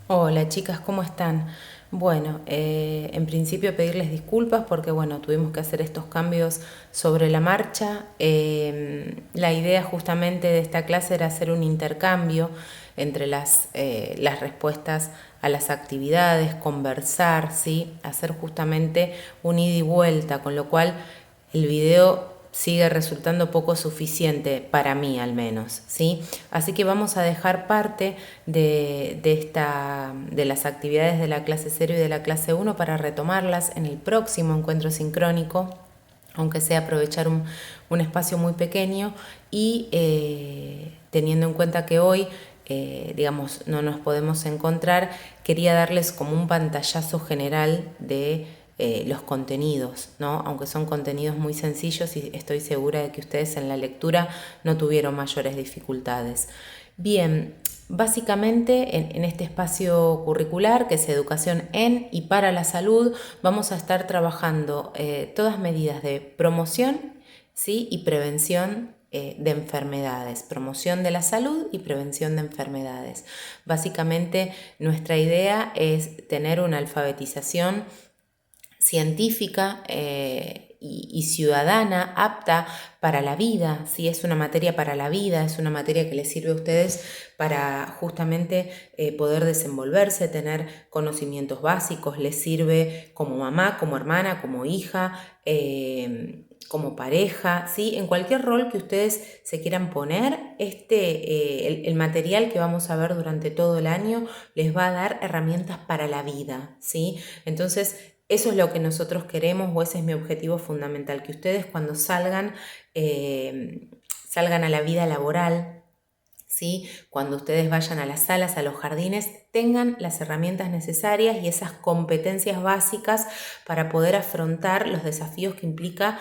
Hola chicas, ¿cómo están? Bueno, en principio pedirles disculpas porque bueno, tuvimos que hacer estos cambios sobre la marcha. La idea justamente de esta clase era hacer un intercambio entre las respuestas a las actividades, conversar, ¿sí? Hacer justamente un ida y vuelta, con lo cual el video sigue resultando poco suficiente para mí al menos, ¿sí? Así que vamos a dejar parte de las actividades de la clase 0 y de la clase 1 para retomarlas en el próximo encuentro sincrónico, aunque sea aprovechar un espacio muy pequeño y teniendo en cuenta que hoy digamos, no nos podemos encontrar, quería darles como un pantallazo general de los contenidos, ¿no? Aunque son contenidos muy sencillos y estoy segura de que ustedes en la lectura no tuvieron mayores dificultades. Bien, básicamente en este espacio curricular, que es educación en y para la salud, vamos a estar trabajando todas medidas de promoción, ¿sí? Y prevención de enfermedades, promoción de la salud y prevención de enfermedades. Básicamente nuestra idea es tener una alfabetización científica y ciudadana apta para la vida, si es una materia para la vida, es una materia que les sirve a ustedes para justamente poder desenvolverse, tener conocimientos básicos, les sirve como mamá, como hermana, como hija, como pareja, ¿sí? En cualquier rol que ustedes se quieran poner, el material que vamos a ver durante todo el año les va a dar herramientas para la vida, ¿sí? Entonces, eso es lo que nosotros queremos, o ese es mi objetivo fundamental, que ustedes cuando salgan a la vida laboral, ¿sí? Cuando ustedes vayan a las salas, a los jardines, tengan las herramientas necesarias y esas competencias básicas para poder afrontar los desafíos que implica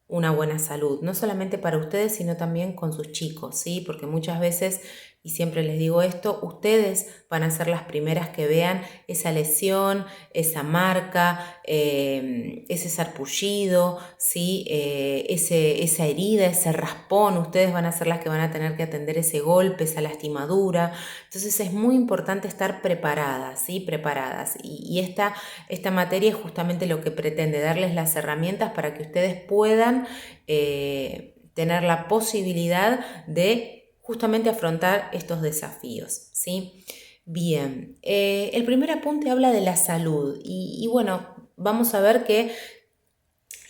una buena salud, no solamente para ustedes, sino también con sus chicos, ¿sí? Porque muchas veces, y siempre les digo esto, ustedes van a ser las primeras que vean esa lesión, esa marca, ese sarpullido, ¿sí? Esa herida, ese raspón, ustedes van a ser las que van a tener que atender ese golpe, esa lastimadura. Entonces es muy importante estar preparadas, ¿sí? Preparadas. Y esta materia es justamente lo que pretende, darles las herramientas para que ustedes puedan tener la posibilidad de justamente afrontar estos desafíos, ¿sí? Bien, el primer apunte habla de la salud y bueno, vamos a ver que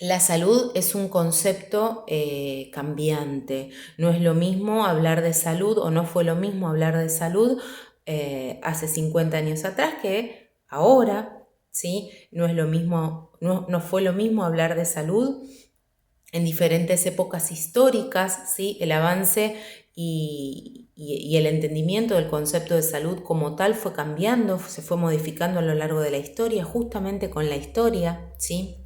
la salud es un concepto cambiante. No es lo mismo hablar de salud, o no fue lo mismo hablar de salud hace 50 años atrás que ahora, ¿sí? No es lo mismo, no fue lo mismo hablar de salud en diferentes épocas históricas, ¿sí? El avance y el entendimiento del concepto de salud como tal fue cambiando, se fue modificando a lo largo de la historia, justamente con la historia, ¿sí?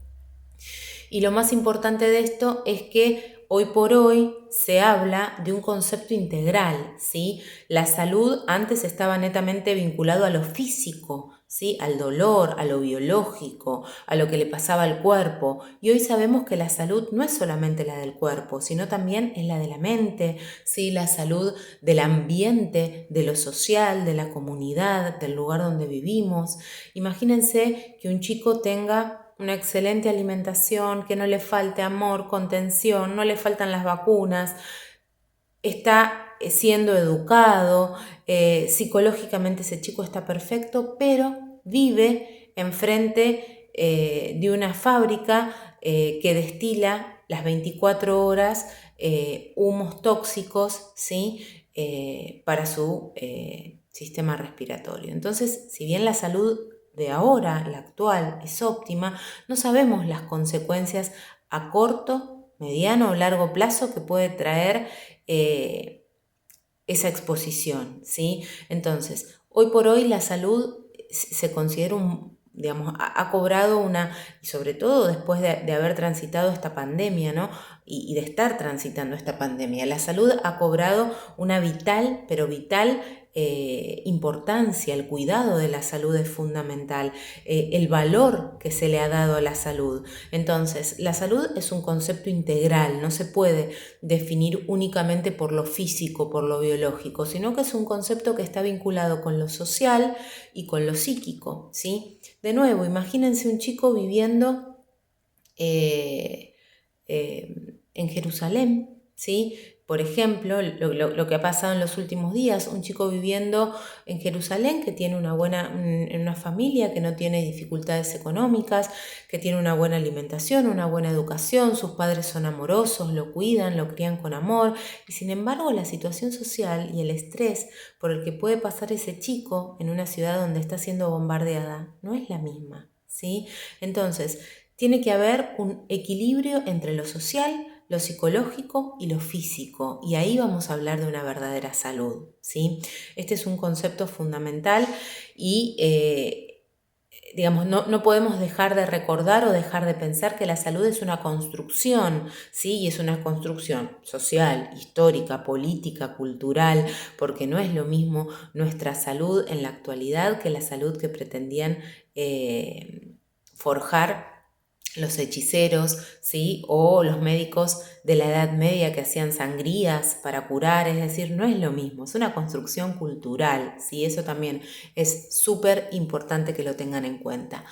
Y lo más importante de esto es que hoy por hoy se habla de un concepto integral, ¿sí? La salud antes estaba netamente vinculado a lo físico, ¿sí? Al dolor, a lo biológico, a lo que le pasaba al cuerpo. Y hoy sabemos que la salud no es solamente la del cuerpo, sino también es la de la mente, ¿sí? La salud del ambiente, de lo social, de la comunidad, del lugar donde vivimos. Imagínense que un chico tenga una excelente alimentación, que no le falte amor, contención, no le faltan las vacunas, está siendo educado, psicológicamente ese chico está perfecto, pero vive enfrente de una fábrica que destila las 24 horas humos tóxicos, ¿sí? Para su sistema respiratorio. Entonces, si bien la salud de ahora, la actual, es óptima, no sabemos las consecuencias a corto, mediano o largo plazo que puede traer esa exposición, ¿sí? Entonces, hoy por hoy la salud se considera digamos, ha cobrado y sobre todo después de haber transitado esta pandemia, ¿no? Y de estar transitando esta pandemia, la salud ha cobrado una vital, pero vital importancia, el cuidado de la salud es fundamental, el valor que se le ha dado a la salud. Entonces, la salud es un concepto integral, no se puede definir únicamente por lo físico, por lo biológico, sino que es un concepto que está vinculado con lo social y con lo psíquico, ¿sí? De nuevo, imagínense un chico viviendo en Jerusalén, ¿sí? Por ejemplo, lo que ha pasado en los últimos días, un chico viviendo en Jerusalén que tiene una familia, que no tiene dificultades económicas, que tiene una buena alimentación, una buena educación, sus padres son amorosos, lo cuidan, lo crían con amor, y sin embargo la situación social y el estrés por el que puede pasar ese chico en una ciudad donde está siendo bombardeada no es la misma, ¿sí? Entonces, tiene que haber un equilibrio entre lo social, lo psicológico y lo físico, y ahí vamos a hablar de una verdadera salud, ¿sí? Este es un concepto fundamental y digamos, no podemos dejar de recordar o dejar de pensar que la salud es una construcción, ¿sí? Y es una construcción social, histórica, política, cultural, porque no es lo mismo nuestra salud en la actualidad que la salud que pretendían forjar los hechiceros, ¿sí? O los médicos de la Edad Media que hacían sangrías para curar, es decir, no es lo mismo, es una construcción cultural, ¿sí? Eso también es súper importante que lo tengan en cuenta.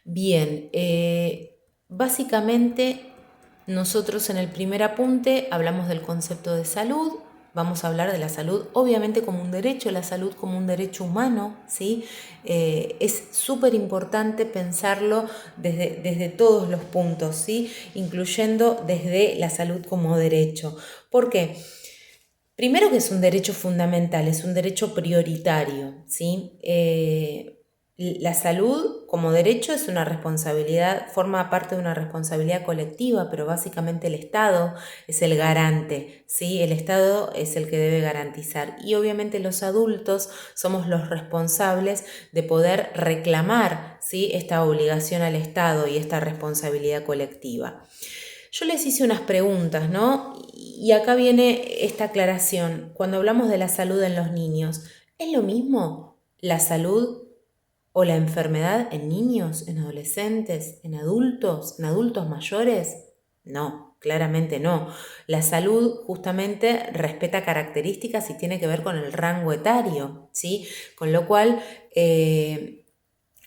Bien, básicamente nosotros en el primer apunte hablamos del concepto de salud. Vamos a hablar de la salud, obviamente como un derecho, la salud como un derecho humano, ¿sí? Es súper importante pensarlo desde todos los puntos, ¿sí? Incluyendo desde la salud como derecho. ¿Por qué? Primero que es un derecho fundamental, es un derecho prioritario, ¿sí? La salud como derecho es una responsabilidad, forma parte de una responsabilidad colectiva, pero básicamente el Estado es el garante, ¿sí? El Estado es el que debe garantizar y obviamente los adultos somos los responsables de poder reclamar, ¿sí? Esta obligación al Estado y esta responsabilidad colectiva. Yo les hice unas preguntas, ¿no? Y acá viene esta aclaración. Cuando hablamos de la salud en los niños, ¿es lo mismo la salud o la enfermedad en niños, en adolescentes, en adultos mayores? No, claramente no. La salud justamente respeta características y tiene que ver con el rango etario, ¿sí? Con lo cual,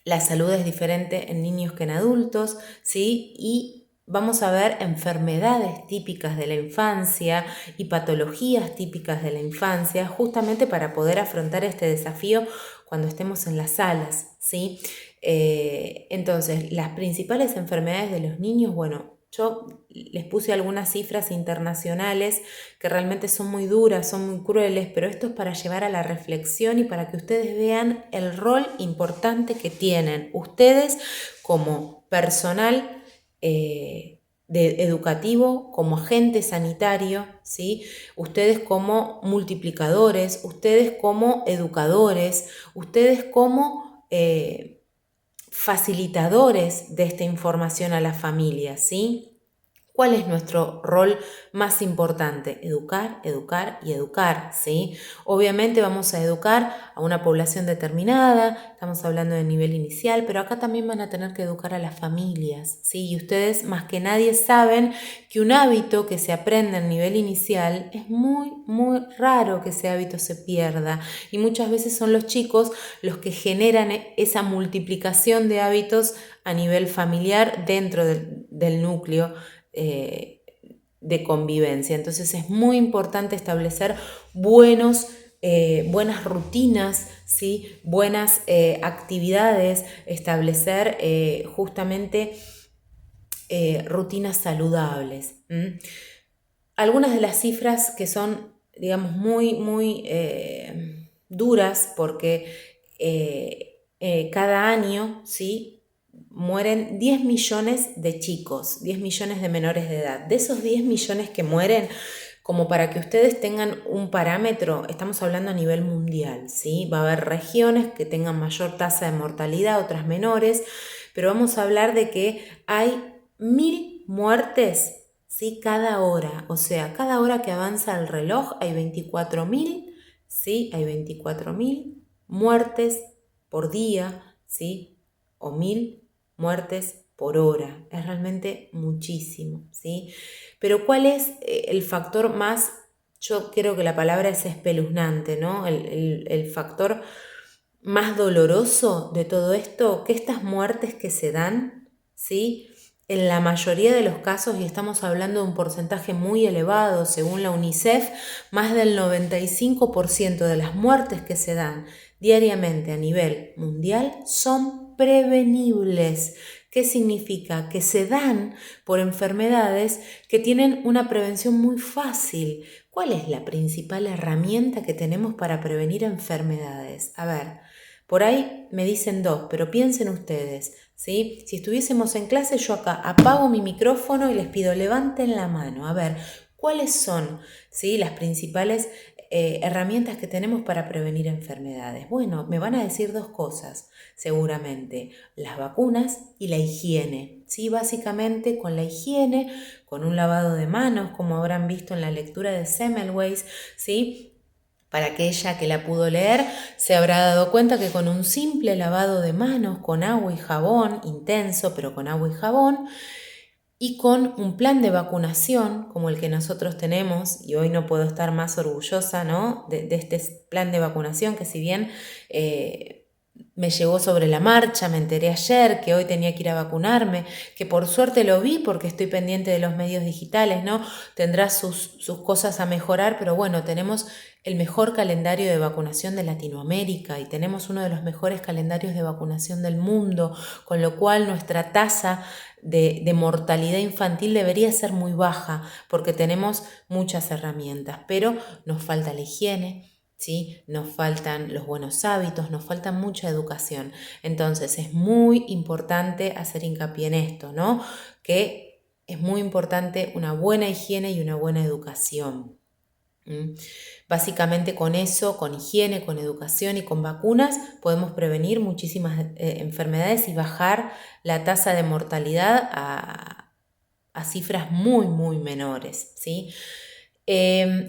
la salud es diferente en niños que en adultos, ¿sí? Y vamos a ver enfermedades típicas de la infancia y patologías típicas de la infancia, justamente para poder afrontar este desafío cuando estemos en las salas, ¿sí? Entonces, las principales enfermedades de los niños, bueno, yo les puse algunas cifras internacionales que realmente son muy duras, son muy crueles, pero esto es para llevar a la reflexión y para que ustedes vean el rol importante que tienen ustedes como personal educativo, como agente sanitario, ¿sí? Ustedes como multiplicadores, ustedes como educadores, ustedes como facilitadores de esta información a las familias, ¿sí? ¿Cuál es nuestro rol más importante? Educar, educar y educar, ¿sí? Obviamente vamos a educar a una población determinada, estamos hablando de nivel inicial, pero acá también van a tener que educar a las familias, ¿sí? Y ustedes más que nadie saben que un hábito que se aprende a nivel inicial es muy, muy raro que ese hábito se pierda y muchas veces son los chicos los que generan esa multiplicación de hábitos a nivel familiar dentro del núcleo de convivencia. Entonces es muy importante establecer buenas rutinas, ¿sí? Buenas actividades, establecer justamente rutinas saludables. Algunas de las cifras que son, digamos, muy duras porque cada año, ¿sí? Mueren 10 millones de chicos, 10 millones de menores de edad. De esos 10 millones que mueren, como para que ustedes tengan un parámetro, estamos hablando a nivel mundial, ¿sí? Va a haber regiones que tengan mayor tasa de mortalidad, otras menores, pero vamos a hablar de que hay 1000 muertes, ¿sí? Cada hora, o sea, cada hora que avanza el reloj hay 24.000 ¿sí? Hay 24.000 muertes por día, ¿sí? O 1.000 muertes por hora. Es realmente muchísimo, ¿sí? Pero ¿cuál es el factor más, yo creo que la palabra es espeluznante, ¿no? El factor más doloroso de todo esto, que estas muertes que se dan, ¿sí? En la mayoría de los casos, y estamos hablando de un porcentaje muy elevado, según la UNICEF, más del 95% de las muertes que se dan diariamente a nivel mundial son prevenibles. ¿Qué significa? Que se dan por enfermedades que tienen una prevención muy fácil. ¿Cuál es la principal herramienta que tenemos para prevenir enfermedades? A ver, por ahí me dicen dos, pero piensen ustedes, ¿sí? Si estuviésemos en clase, yo acá apago mi micrófono y les pido levanten la mano. A ver, ¿cuáles son, ¿sí?, las principales herramientas que tenemos para prevenir enfermedades? Bueno, me van a decir dos cosas, seguramente, las vacunas y la higiene. Sí, básicamente con la higiene, con un lavado de manos, como habrán visto en la lectura de Semmelweis, ¿sí? Para aquella que la pudo leer, se habrá dado cuenta que con un simple lavado de manos, con agua y jabón, intenso, pero con agua y jabón, y con un plan de vacunación como el que nosotros tenemos, y hoy no puedo estar más orgullosa, ¿no?, de este plan de vacunación que, si bien me llegó sobre la marcha, me enteré ayer que hoy tenía que ir a vacunarme, que por suerte lo vi porque estoy pendiente de los medios digitales, ¿no? Tendrá sus cosas a mejorar, pero bueno, tenemos el mejor calendario de vacunación de Latinoamérica y tenemos uno de los mejores calendarios de vacunación del mundo, con lo cual nuestra tasa de mortalidad infantil debería ser muy baja porque tenemos muchas herramientas, pero nos falta la higiene, ¿sí? Nos faltan los buenos hábitos, nos falta mucha educación. Entonces es muy importante hacer hincapié en esto, ¿no? Que es muy importante una buena higiene y una buena educación. Básicamente con eso, con higiene, con educación y con vacunas, podemos prevenir muchísimas enfermedades y bajar la tasa de mortalidad a cifras muy, muy menores, ¿sí?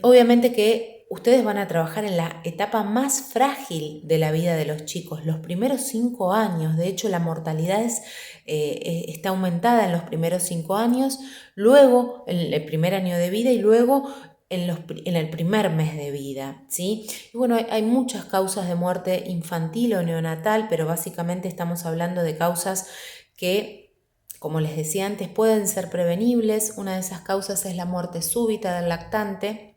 Obviamente que ustedes van a trabajar en la etapa más frágil de la vida de los chicos, los primeros 5 años. De hecho, la mortalidad está aumentada en los primeros 5 años, luego en el primer año de vida y luego en el primer mes de vida, ¿sí? Y bueno, hay muchas causas de muerte infantil o neonatal, pero básicamente estamos hablando de causas que, como les decía antes, pueden ser prevenibles. Una de esas causas es la muerte súbita del lactante.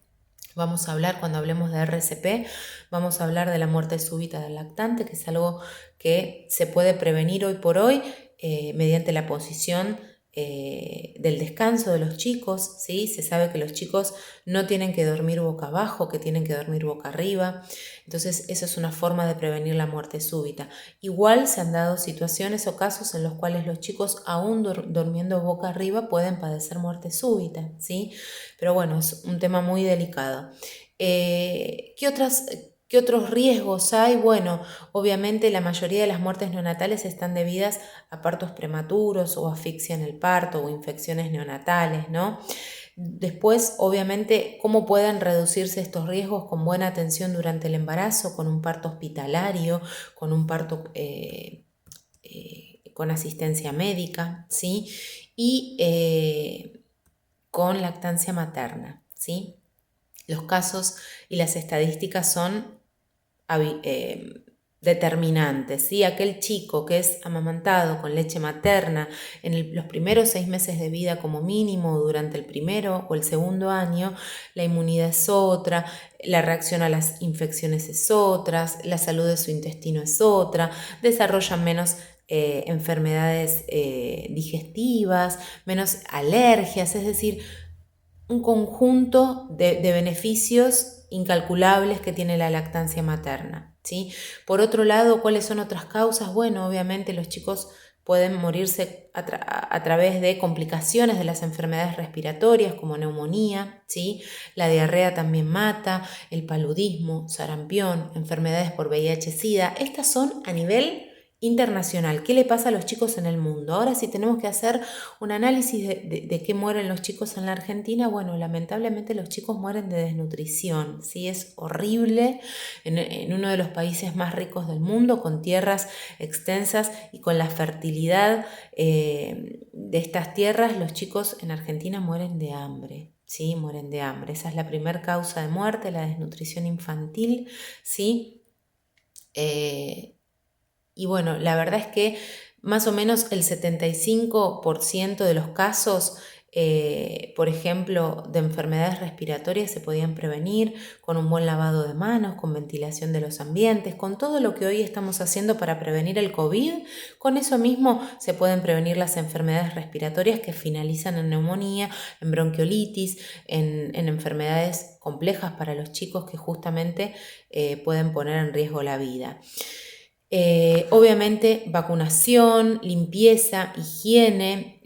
Vamos a hablar, cuando hablemos de RCP, vamos a hablar de la muerte súbita del lactante, que es algo que se puede prevenir hoy por hoy mediante la posición del descanso de los chicos, ¿sí? Se sabe que los chicos no tienen que dormir boca abajo, que tienen que dormir boca arriba. Entonces, eso es una forma de prevenir la muerte súbita. Igual se han dado situaciones o casos en los cuales los chicos, aún durmiendo boca arriba, pueden padecer muerte súbita, ¿sí? Pero bueno, es un tema muy delicado. ¿Qué otros riesgos hay? Bueno, obviamente la mayoría de las muertes neonatales están debidas a partos prematuros o asfixia en el parto o infecciones neonatales, ¿no? Después, obviamente, ¿cómo pueden reducirse estos riesgos? Con buena atención durante el embarazo, con un parto hospitalario, con un parto con asistencia médica, ¿sí? Y con lactancia materna, ¿sí? Los casos y las estadísticas son determinantes, ¿sí? Aquel chico que es amamantado con leche materna en los primeros 6 meses de vida como mínimo, durante el primero o el segundo año, la inmunidad es otra, la reacción a las infecciones es otra, la salud de su intestino es otra, desarrollan menos enfermedades digestivas, menos alergias, es decir, un conjunto de beneficios incalculables que tiene la lactancia materna, ¿sí? Por otro lado, ¿cuáles son otras causas? Bueno, obviamente los chicos pueden morirse a través de complicaciones de las enfermedades respiratorias como neumonía, ¿sí? La diarrea también mata, el paludismo, sarampión, enfermedades por VIH-Sida. Estas son a nivel internacional. ¿Qué le pasa a los chicos en el mundo? Ahora, si tenemos que hacer un análisis de qué mueren los chicos en la Argentina, bueno, lamentablemente los chicos mueren de desnutrición, ¿sí? Es horrible en uno de los países más ricos del mundo, con tierras extensas y con la fertilidad de estas tierras, los chicos en Argentina mueren de hambre. Sí, mueren de hambre. Esa es la primera causa de muerte, la desnutrición infantil, ¿sí? Y bueno, la verdad es que más o menos el 75% de los casos, por ejemplo, de enfermedades respiratorias se podían prevenir con un buen lavado de manos, con ventilación de los ambientes, con todo lo que hoy estamos haciendo para prevenir el COVID. Con eso mismo se pueden prevenir las enfermedades respiratorias que finalizan en neumonía, en bronquiolitis, en enfermedades complejas para los chicos que justamente pueden poner en riesgo la vida. Obviamente vacunación, limpieza, higiene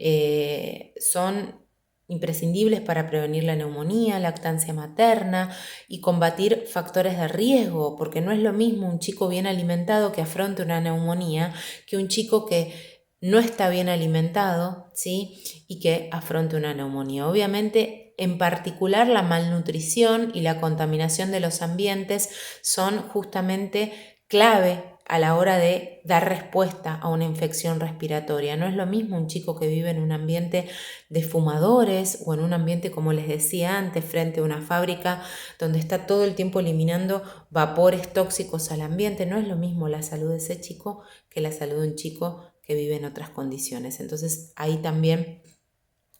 son imprescindibles para prevenir la neumonía, lactancia materna y combatir factores de riesgo, porque no es lo mismo un chico bien alimentado que afronte una neumonía que un chico que no está bien alimentado, ¿sí? Y que afronte una neumonía. Obviamente, en particular, la malnutrición y la contaminación de los ambientes son justamente clave a la hora de dar respuesta a una infección respiratoria. No es lo mismo un chico que vive en un ambiente de fumadores o en un ambiente, como les decía antes, frente a una fábrica donde está todo el tiempo eliminando vapores tóxicos al ambiente. No es lo mismo la salud de ese chico que la salud de un chico que vive en otras condiciones. Entonces ahí también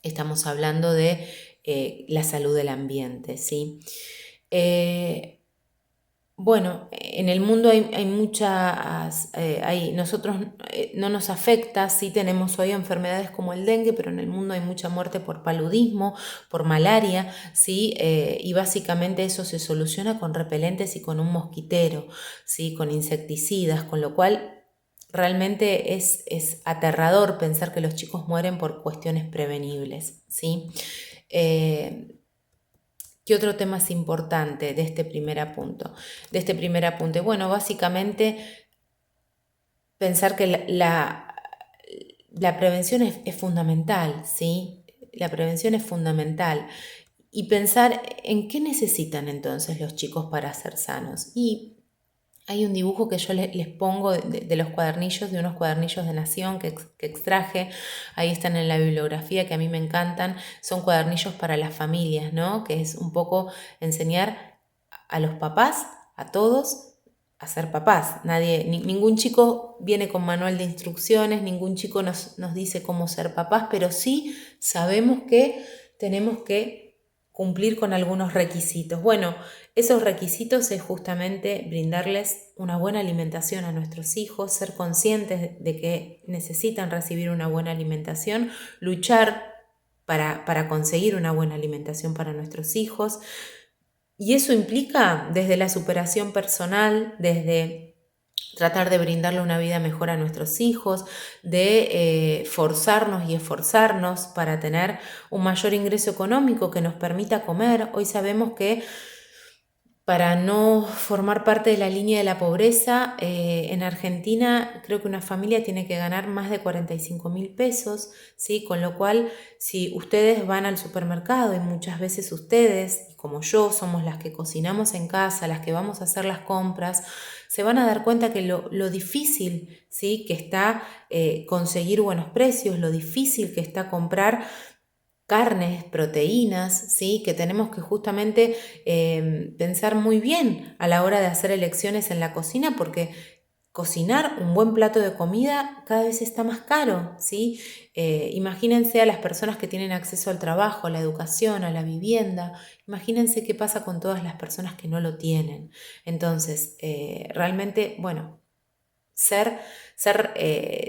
estamos hablando de la salud del ambiente, ¿sí? Bueno, en el mundo hay muchas, nosotros no nos afecta, sí tenemos hoy enfermedades como el dengue, pero en el mundo hay mucha muerte por paludismo, por malaria, ¿sí? Y básicamente eso se soluciona con repelentes y con un mosquitero, ¿sí? Con insecticidas, con lo cual realmente es aterrador pensar que los chicos mueren por cuestiones prevenibles, ¿sí? ¿Qué otro tema es importante de este primer apunte? Bueno, básicamente pensar que la prevención es fundamental, ¿sí? La prevención es fundamental. Y pensar en qué necesitan entonces los chicos para ser sanos. Y hay un dibujo que yo les pongo de los cuadernillos, de unos cuadernillos de Nación que extraje, ahí están en la bibliografía, que a mí me encantan, son cuadernillos para las familias, ¿no? Que es un poco enseñar a los papás, a todos, a ser papás. Ningún chico viene con manual de instrucciones, ningún chico nos dice cómo ser papás, pero sí sabemos que tenemos que cumplir con algunos requisitos. Bueno, esos requisitos es justamente brindarles una buena alimentación a nuestros hijos, ser conscientes de que necesitan recibir una buena alimentación, luchar para conseguir una buena alimentación para nuestros hijos. Y eso implica desde la superación personal, desde tratar de brindarle una vida mejor a nuestros hijos, de forzarnos y esforzarnos para tener un mayor ingreso económico que nos permita comer. Hoy sabemos que para no formar parte de la línea de la pobreza, en Argentina creo que una familia tiene que ganar más de 45.000 pesos, ¿sí? Con lo cual, si ustedes van al supermercado y muchas veces ustedes, como yo, somos las que cocinamos en casa, las que vamos a hacer las compras, se van a dar cuenta que lo difícil, ¿sí? Que está conseguir buenos precios, lo difícil que está comprar carnes, proteínas, ¿sí? Que tenemos que justamente pensar muy bien a la hora de hacer elecciones en la cocina, porque cocinar un buen plato de comida cada vez está más caro, ¿sí? Imagínense a las personas que tienen acceso al trabajo, a la educación, a la vivienda. Imagínense qué pasa con todas las personas que no lo tienen. Entonces, realmente, bueno, ser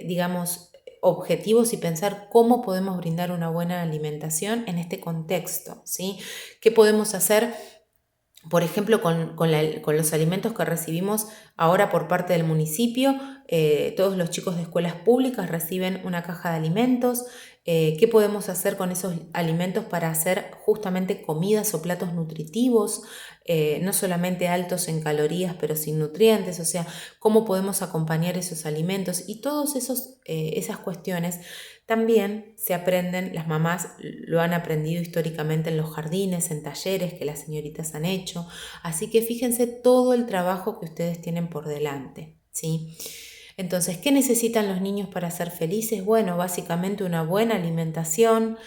digamos, objetivos y pensar cómo podemos brindar una buena alimentación en este contexto, ¿sí? ¿Qué podemos hacer, por ejemplo, con los alimentos que recibimos ahora por parte del municipio? Todos los chicos de escuelas públicas reciben una caja de alimentos qué podemos hacer con esos alimentos para hacer justamente comidas o platos nutritivos, no solamente altos en calorías pero sin nutrientes, o sea, cómo podemos acompañar esos alimentos y todas esas cuestiones también se aprenden, las mamás lo han aprendido históricamente en los jardines, en talleres que las señoritas han hecho, así que fíjense todo el trabajo que ustedes tienen por delante, ¿sí? Entonces, ¿qué necesitan los niños para ser felices? Bueno, básicamente una buena alimentación,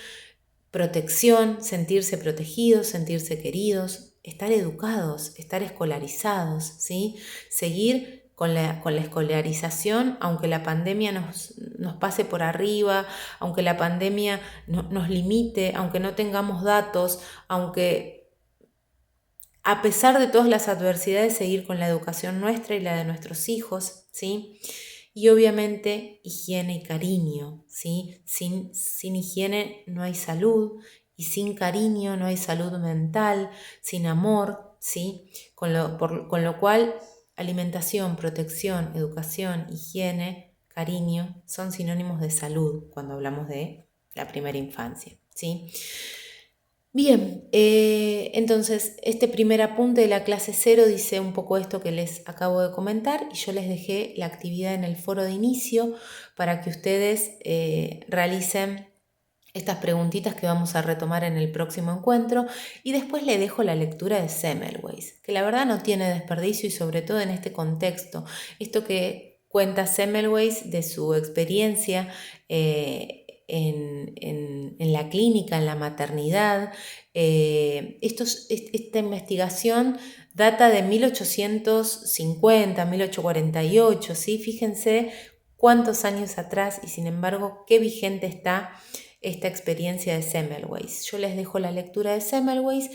protección, sentirse protegidos, sentirse queridos, estar educados, estar escolarizados, ¿sí? Seguir con la escolarización, aunque la pandemia nos pase por arriba, aunque la pandemia nos limite, aunque no tengamos datos, aunque a pesar de todas las adversidades, seguir con la educación nuestra y la de nuestros hijos, ¿sí? Y obviamente higiene y cariño, ¿sí? Sin higiene no hay salud y sin cariño no hay salud mental, sin amor, ¿sí? Con lo cual alimentación, protección, educación, higiene, cariño son sinónimos de salud cuando hablamos de la primera infancia, ¿sí? Bien, entonces este primer apunte de la clase 0 dice un poco esto que les acabo de comentar y yo les dejé la actividad en el foro de inicio para que ustedes realicen estas preguntitas que vamos a retomar en el próximo encuentro y después le dejo la lectura de Semmelweis, que la verdad no tiene desperdicio y sobre todo en este contexto, esto que cuenta Semmelweis de su experiencia en la clínica, en la maternidad. Esta investigación data de 1850, 1848, ¿sí? Fíjense cuántos años atrás y sin embargo qué vigente está esta experiencia de Semmelweis. Yo les dejo la lectura de Semmelweis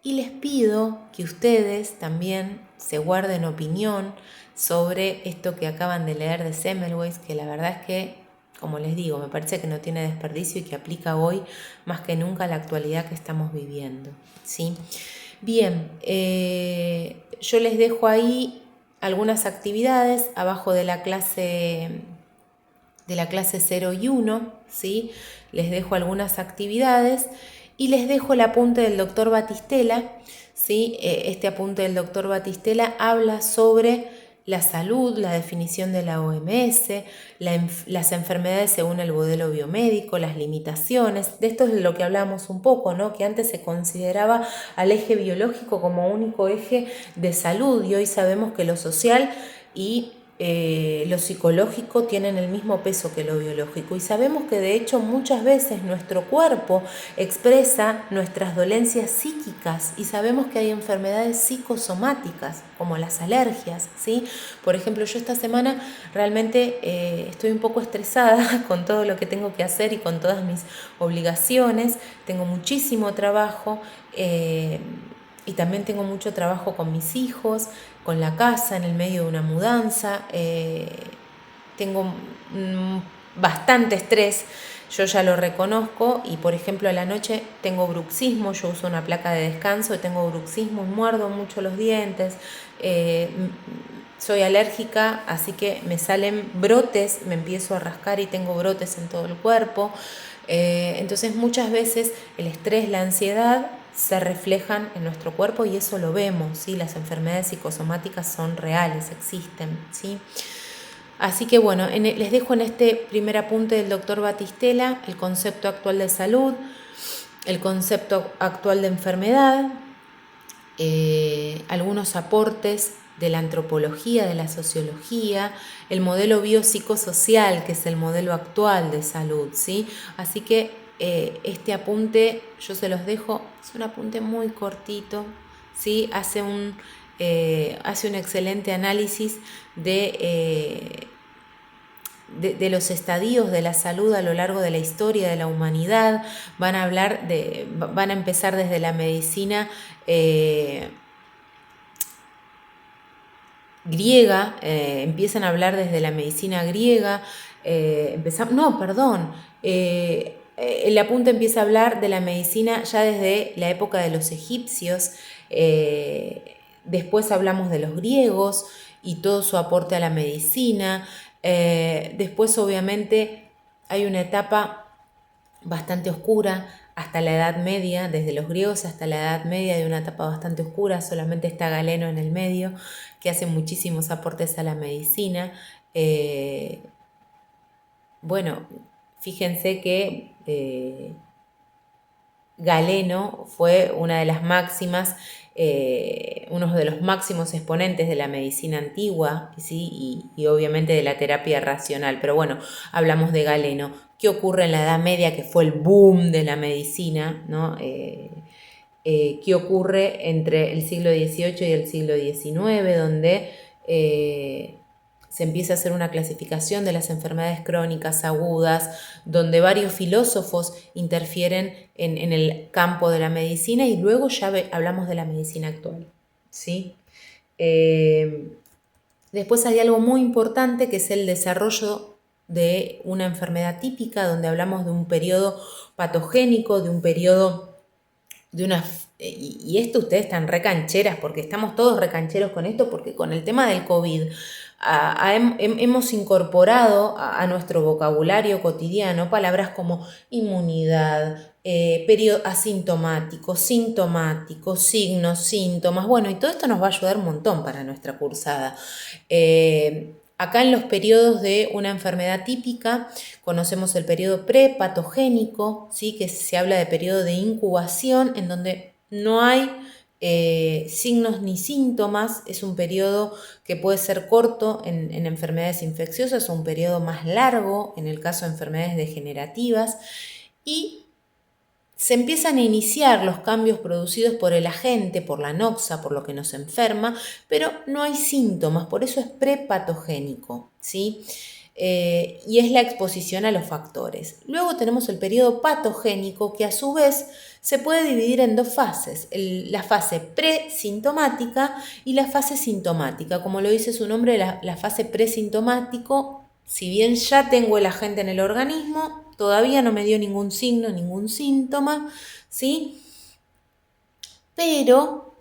y les pido que ustedes también se guarden opinión sobre esto que acaban de leer de Semmelweis, que la verdad es que, como les digo, me parece que no tiene desperdicio y que aplica hoy más que nunca a la actualidad que estamos viviendo, ¿sí? Bien, yo les dejo ahí algunas actividades abajo de la clase 0 y 1, ¿sí? Les dejo algunas actividades y les dejo el apunte del doctor Batistela, ¿sí? Este apunte del doctor Batistela habla sobre la salud, la definición de la OMS, las enfermedades según el modelo biomédico, las limitaciones. De esto es de lo que hablamos un poco, ¿no? Que antes se consideraba al eje biológico como único eje de salud y hoy sabemos que lo social y lo psicológico tienen el mismo peso que lo biológico y sabemos que de hecho muchas veces nuestro cuerpo expresa nuestras dolencias psíquicas y sabemos que hay enfermedades psicosomáticas como las alergias, ¿sí? Por ejemplo, yo esta semana realmente estoy un poco estresada con todo lo que tengo que hacer y con todas mis obligaciones, tengo muchísimo trabajo y también tengo mucho trabajo con mis hijos, con la casa, en el medio de una mudanza, tengo bastante estrés, yo ya lo reconozco y por ejemplo a la noche tengo bruxismo, yo uso una placa de descanso, tengo bruxismo, muerdo mucho los dientes, soy alérgica, así que me salen brotes, me empiezo a rascar y tengo brotes en todo el cuerpo, entonces muchas veces el estrés, la ansiedad se reflejan en nuestro cuerpo y eso lo vemos, ¿sí? Las enfermedades psicosomáticas son reales, existen, ¿sí? Así que bueno, les dejo en este primer apunte del doctor Batistela el concepto actual de salud, el concepto actual de enfermedad, algunos aportes de la antropología, de la sociología, el modelo biopsicosocial, que es el modelo actual de salud, ¿sí? Así que este apunte yo se los dejo, es un apunte muy cortito, ¿sí? Hace un excelente análisis de los estadios de la salud a lo largo de la historia de la humanidad. Van a empezar desde la medicina griega, empiezan a hablar desde la medicina griega, el apunte empieza a hablar de la medicina ya desde la época de los egipcios, después hablamos de los griegos y todo su aporte a la medicina, después obviamente hay una etapa bastante oscura hasta la Edad Media, desde los griegos hasta la Edad Media, de una etapa bastante oscura. Solamente está Galeno en el medio, que hace muchísimos aportes a la medicina. Bueno, fíjense que Galeno fue una de las máximas, uno de los máximos exponentes de la medicina antigua, ¿sí? y obviamente de la terapia racional. Pero bueno, hablamos de Galeno. ¿Qué ocurre en la Edad Media, que fue el boom de la medicina, ¿no? ¿Qué ocurre entre el siglo XVIII y el siglo XIX, donde se empieza a hacer una clasificación de las enfermedades crónicas agudas, donde varios filósofos interfieren en el campo de la medicina, y luego ya hablamos de la medicina actual, ¿sí? Después hay algo muy importante, que es el desarrollo de una enfermedad típica, donde hablamos de un periodo patogénico, de un periodo de una... Y esto ustedes están recancheras, porque estamos todos recancheros con esto, porque con el tema del COVID hemos incorporado a nuestro vocabulario cotidiano palabras como inmunidad, periodo asintomático, sintomático, signos, síntomas. Bueno, y todo esto nos va a ayudar un montón para nuestra cursada. Acá en los periodos de una enfermedad típica conocemos el periodo prepatogénico, ¿sí? Que se habla de periodo de incubación, en donde no hay signos ni síntomas. Es un periodo que puede ser corto en enfermedades infecciosas, o un periodo más largo en el caso de enfermedades degenerativas, y se empiezan a iniciar los cambios producidos por el agente, por la noxa, por lo que nos enferma, pero no hay síntomas, por eso es prepatogénico, ¿sí? Y es la exposición a los factores. Luego tenemos el periodo patogénico, que a su vez se puede dividir en dos fases: la fase presintomática y la fase sintomática. Como lo dice su nombre, la fase presintomático, si bien ya tengo el agente en el organismo, todavía no me dio ningún signo, ningún síntoma, ¿sí? Pero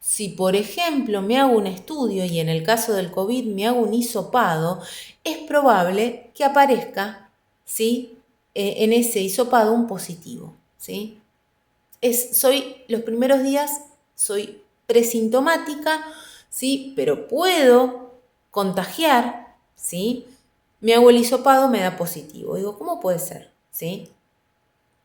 si, por ejemplo, me hago un estudio y en el caso del COVID me hago un hisopado, es probable que aparezca, ¿sí? En ese hisopado un positivo, ¿sí? Los primeros días soy presintomática, ¿sí? Pero puedo contagiar, ¿sí? Me hago el hisopado, me da positivo. Digo, ¿cómo puede ser? ¿Sí?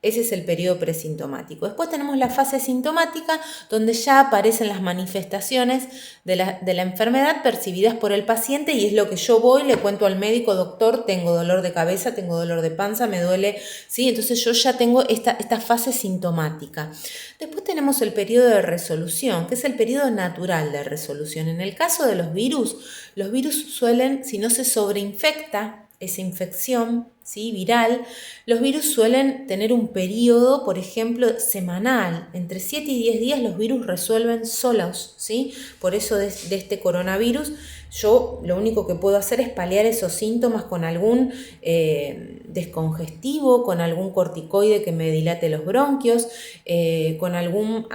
Ese es el periodo presintomático. Después tenemos la fase sintomática, donde ya aparecen las manifestaciones de la enfermedad percibidas por el paciente, y es lo que yo voy, le cuento al médico: doctor, tengo dolor de cabeza, tengo dolor de panza, me duele, ¿sí? Entonces yo ya tengo esta fase sintomática. Después tenemos el periodo de resolución, que es el periodo natural de resolución. En el caso de los virus suelen, si no se sobreinfecta esa infección, ¿sí?, viral, los virus suelen tener un periodo, por ejemplo, semanal. Entre 7 y 10 días los virus resuelven solos, ¿sí? Por eso de este coronavirus, yo lo único que puedo hacer es paliar esos síntomas con algún descongestivo, con algún corticoide que me dilate los bronquios, con algún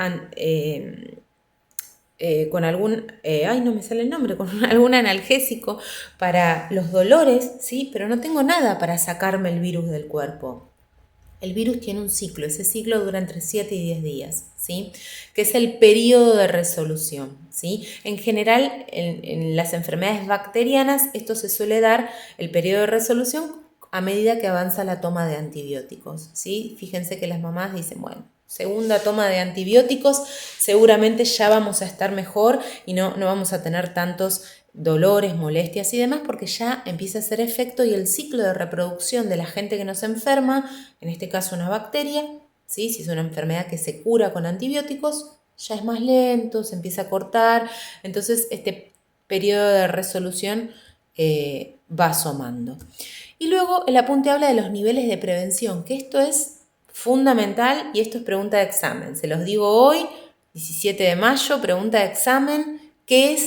ay, no me sale el nombre, con algún analgésico para los dolores, ¿sí? Pero no tengo nada para sacarme el virus del cuerpo. El virus tiene un ciclo, ese ciclo dura entre 7 y 10 días, ¿sí? Que es el periodo de resolución, ¿sí? En general, en las enfermedades bacterianas, esto se suele dar, el periodo de resolución, a medida que avanza la toma de antibióticos, ¿sí? Fíjense que las mamás dicen, bueno, segunda toma de antibióticos, seguramente ya vamos a estar mejor y no vamos a tener tantos dolores, molestias y demás, porque ya empieza a hacer efecto, y el ciclo de reproducción de la gente que nos enferma, en este caso una bacteria, ¿sí? Si es una enfermedad que se cura con antibióticos, ya es más lento, se empieza a cortar. Entonces este periodo de resolución va asomando. Y luego el apunte habla de los niveles de prevención, que esto es fundamental, y esto es pregunta de examen. Se los digo hoy, 17 de mayo, pregunta de examen: ¿qué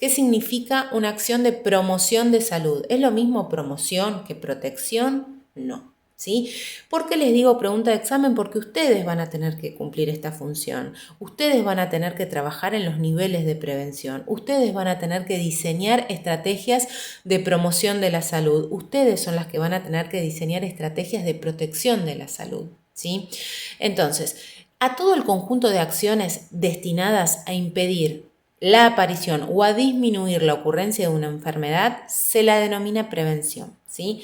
significa una acción de promoción de salud? ¿Es lo mismo promoción que protección? No. ¿Sí? ¿Por qué les digo pregunta de examen? Porque ustedes van a tener que cumplir esta función, ustedes van a tener que trabajar en los niveles de prevención, ustedes van a tener que diseñar estrategias de promoción de la salud, ustedes son las que van a tener que diseñar estrategias de protección de la salud, ¿sí? Entonces, a todo el conjunto de acciones destinadas a impedir la aparición o a disminuir la ocurrencia de una enfermedad se la denomina prevención, ¿sí?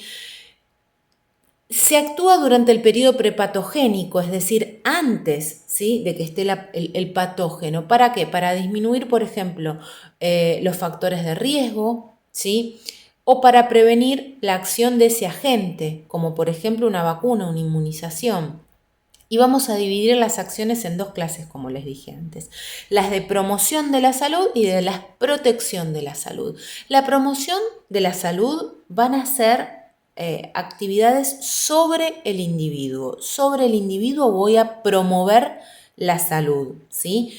Se actúa durante el periodo prepatogénico, es decir, antes, ¿sí?, de que esté el patógeno. ¿Para qué? Para disminuir, por ejemplo, los factores de riesgo, ¿sí?, o para prevenir la acción de ese agente, como por ejemplo una vacuna, una inmunización. Y vamos a dividir las acciones en dos clases, como les dije antes. Las de promoción de la salud y de la protección de la salud. La promoción de la salud van a ser actividades sobre el individuo. Sobre el individuo voy a promover la salud, ¿sí?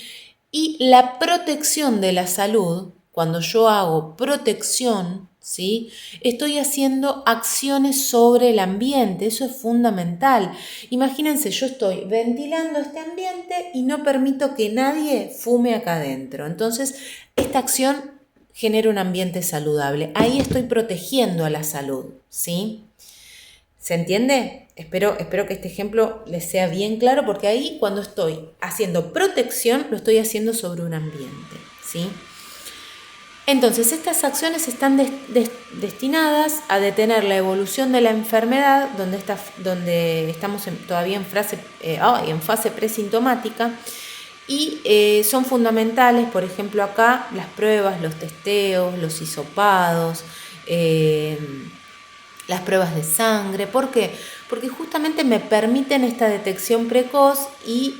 Y la protección de la salud, cuando yo hago protección, ¿sí?, estoy haciendo acciones sobre el ambiente, eso es fundamental. Imagínense, yo estoy ventilando este ambiente y no permito que nadie fume acá adentro. Entonces, esta acción genera un ambiente saludable. Ahí estoy protegiendo a la salud, ¿sí? ¿Se entiende? Espero que este ejemplo les sea bien claro, porque ahí cuando estoy haciendo protección, lo estoy haciendo sobre un ambiente, ¿sí? Entonces, estas acciones están destinadas a detener la evolución de la enfermedad, donde estamos todavía en fase presintomática, y son fundamentales, por ejemplo, acá las pruebas, los testeos, los hisopados, las pruebas de sangre. ¿Por qué? Porque justamente me permiten esta detección precoz y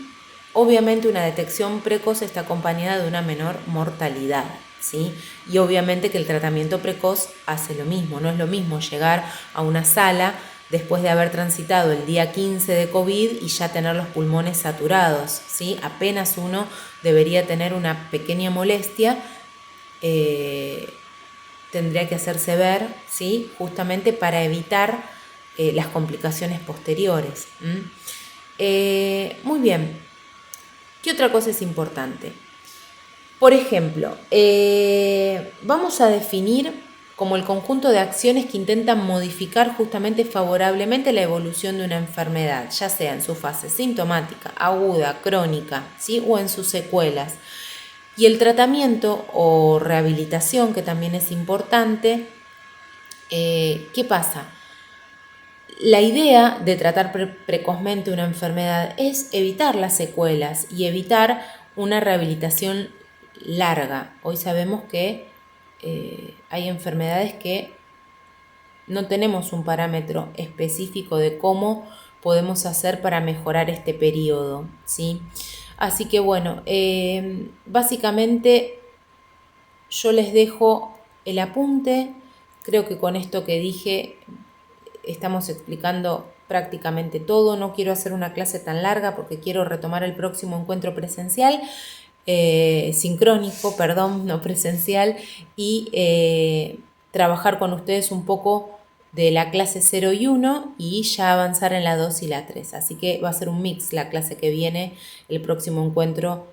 obviamente una detección precoz está acompañada de una menor mortalidad, ¿sí? Y obviamente que el tratamiento precoz hace lo mismo. No es lo mismo llegar a una sala después de haber transitado el día 15 de COVID y ya tener los pulmones saturados, ¿sí? Apenas uno debería tener una pequeña molestia, tendría que hacerse ver, ¿sí?, justamente para evitar las complicaciones posteriores. Muy bien. ¿Qué otra cosa es importante? Por ejemplo, vamos a definir como el conjunto de acciones que intentan modificar justamente favorablemente la evolución de una enfermedad, ya sea en su fase sintomática, aguda, crónica, ¿sí?, o en sus secuelas. Y el tratamiento o rehabilitación, que también es importante, ¿qué pasa? La idea de tratar precozmente una enfermedad es evitar las secuelas y evitar una rehabilitación larga. Hoy sabemos que hay enfermedades que no tenemos un parámetro específico de cómo podemos hacer para mejorar este periodo, ¿sí? Así que bueno, básicamente yo les dejo el apunte. Creo que con esto que dije estamos explicando prácticamente todo. No quiero hacer una clase tan larga porque quiero retomar el próximo encuentro presencial, sincrónico, perdón, no presencial, y trabajar con ustedes un poco de la clase 0 y 1 y ya avanzar en la 2 y la 3. Así que va a ser un mix la clase que viene, el próximo encuentro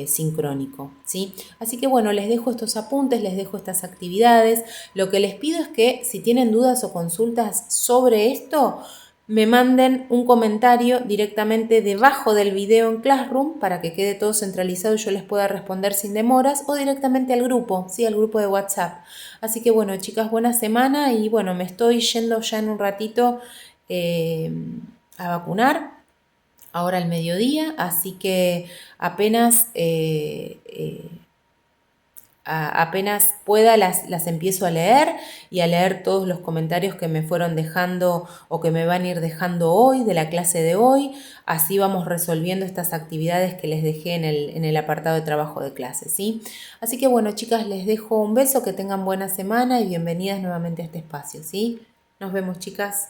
sincrónico, ¿sí? Así que bueno, les dejo estos apuntes, les dejo estas actividades. Lo que les pido es que si tienen dudas o consultas sobre esto, me manden un comentario directamente debajo del video en Classroom para que quede todo centralizado y yo les pueda responder sin demoras, o directamente al grupo, ¿sí?, al grupo de WhatsApp. Así que bueno, chicas, buena semana y bueno, me estoy yendo ya en un ratito a vacunar, ahora al mediodía, así que apenas pueda las empiezo a leer y a leer todos los comentarios que me fueron dejando o que me van a ir dejando hoy de la clase de hoy. Así vamos resolviendo estas actividades que les dejé en el apartado de trabajo de clase, ¿sí? Así que bueno, chicas, les dejo un beso, que tengan buena semana y bienvenidas nuevamente a este espacio, ¿sí? Nos vemos, chicas.